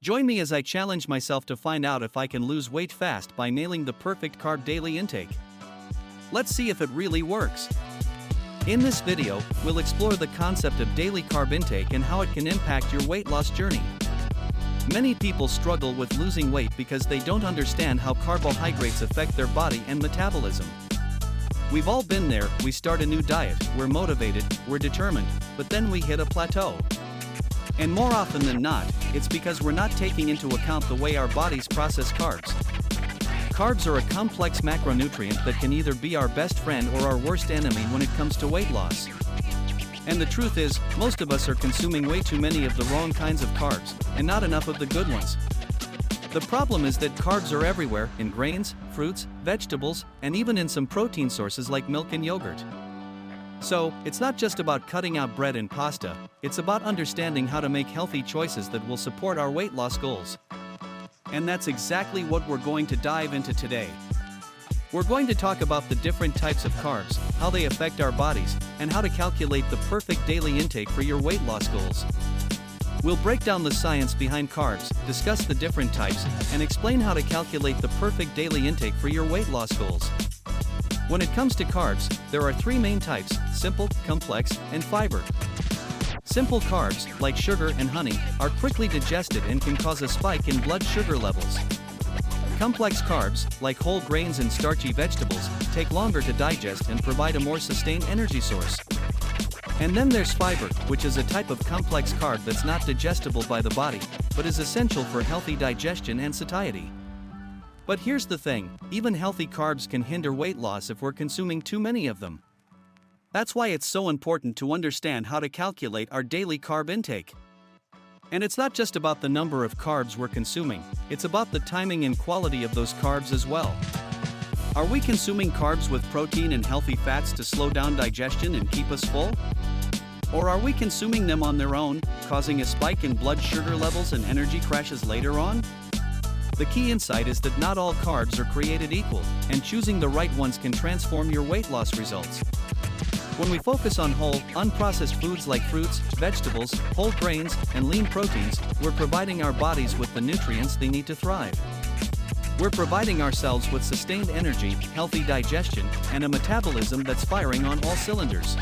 Join me as I challenge myself to find out if I can lose weight fast by nailing the perfect carb daily intake. Let's see if it really works. In this video, we'll explore the concept of daily carb intake and how it can impact your weight loss journey. Many people struggle with losing weight because they don't understand how carbohydrates affect their body and metabolism. We've all been there. We start a new diet, we're motivated, we're determined, but then we hit a plateau. And more often than not, it's because we're not taking into account the way our bodies process carbs. Carbs are a complex macronutrient that can either be our best friend or our worst enemy when it comes to weight loss. And the truth is, most of us are consuming way too many of the wrong kinds of carbs, and not enough of the good ones. The problem is that carbs are everywhere, in grains, fruits, vegetables, and even in some protein sources like milk and yogurt. So, it's not just about cutting out bread and pasta, it's about understanding how to make healthy choices that will support our weight loss goals. And that's exactly what we're going to dive into today. We're going to talk about the different types of carbs, how they affect our bodies, and how to calculate the perfect daily intake for your weight loss goals. We'll break down the science behind carbs, discuss the different types, and explain how to calculate the perfect daily intake for your weight loss goals. When it comes to carbs, there are three main types: simple, complex, and fiber. Simple carbs, like sugar and honey, are quickly digested and can cause a spike in blood sugar levels. Complex carbs, like whole grains and starchy vegetables, take longer to digest and provide a more sustained energy source. And then there's fiber, which is a type of complex carb that's not digestible by the body, but is essential for healthy digestion and satiety. But here's the thing, even healthy carbs can hinder weight loss if we're consuming too many of them. That's why it's so important to understand how to calculate our daily carb intake. And it's not just about the number of carbs we're consuming, it's about the timing and quality of those carbs as well. Are we consuming carbs with protein and healthy fats to slow down digestion and keep us full? Or are we consuming them on their own, causing a spike in blood sugar levels and energy crashes later on? The key insight is that not all carbs are created equal, and choosing the right ones can transform your weight loss results. When we focus on whole, unprocessed foods like fruits, vegetables, whole grains, and lean proteins, we're providing our bodies with the nutrients they need to thrive. We're providing ourselves with sustained energy, healthy digestion, and a metabolism that's firing on all cylinders.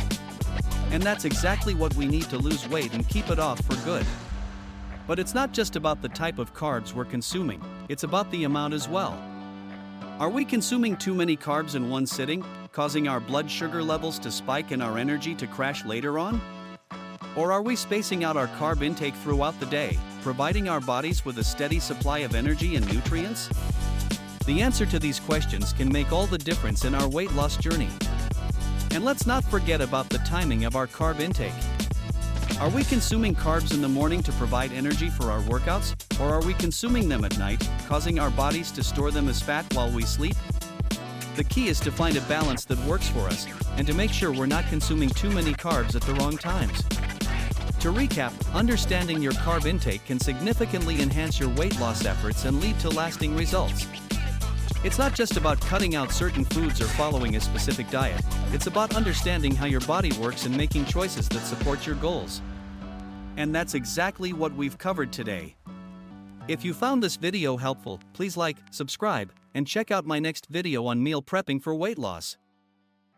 And that's exactly what we need to lose weight and keep it off for good. But it's not just about the type of carbs we're consuming, it's about the amount as well. Are we consuming too many carbs in one sitting, causing our blood sugar levels to spike and our energy to crash later on? Or are we spacing out our carb intake throughout the day, providing our bodies with a steady supply of energy and nutrients? The answer to these questions can make all the difference in our weight loss journey. And let's not forget about the timing of our carb intake. Are we consuming carbs in the morning to provide energy for our workouts, or are we consuming them at night, causing our bodies to store them as fat while we sleep? The key is to find a balance that works for us, and to make sure we're not consuming too many carbs at the wrong times. To recap, understanding your carb intake can significantly enhance your weight loss efforts and lead to lasting results. It's not just about cutting out certain foods or following a specific diet, it's about understanding how your body works and making choices that support your goals. And that's exactly what we've covered today. If you found this video helpful, please like, subscribe, and check out my next video on meal prepping for weight loss.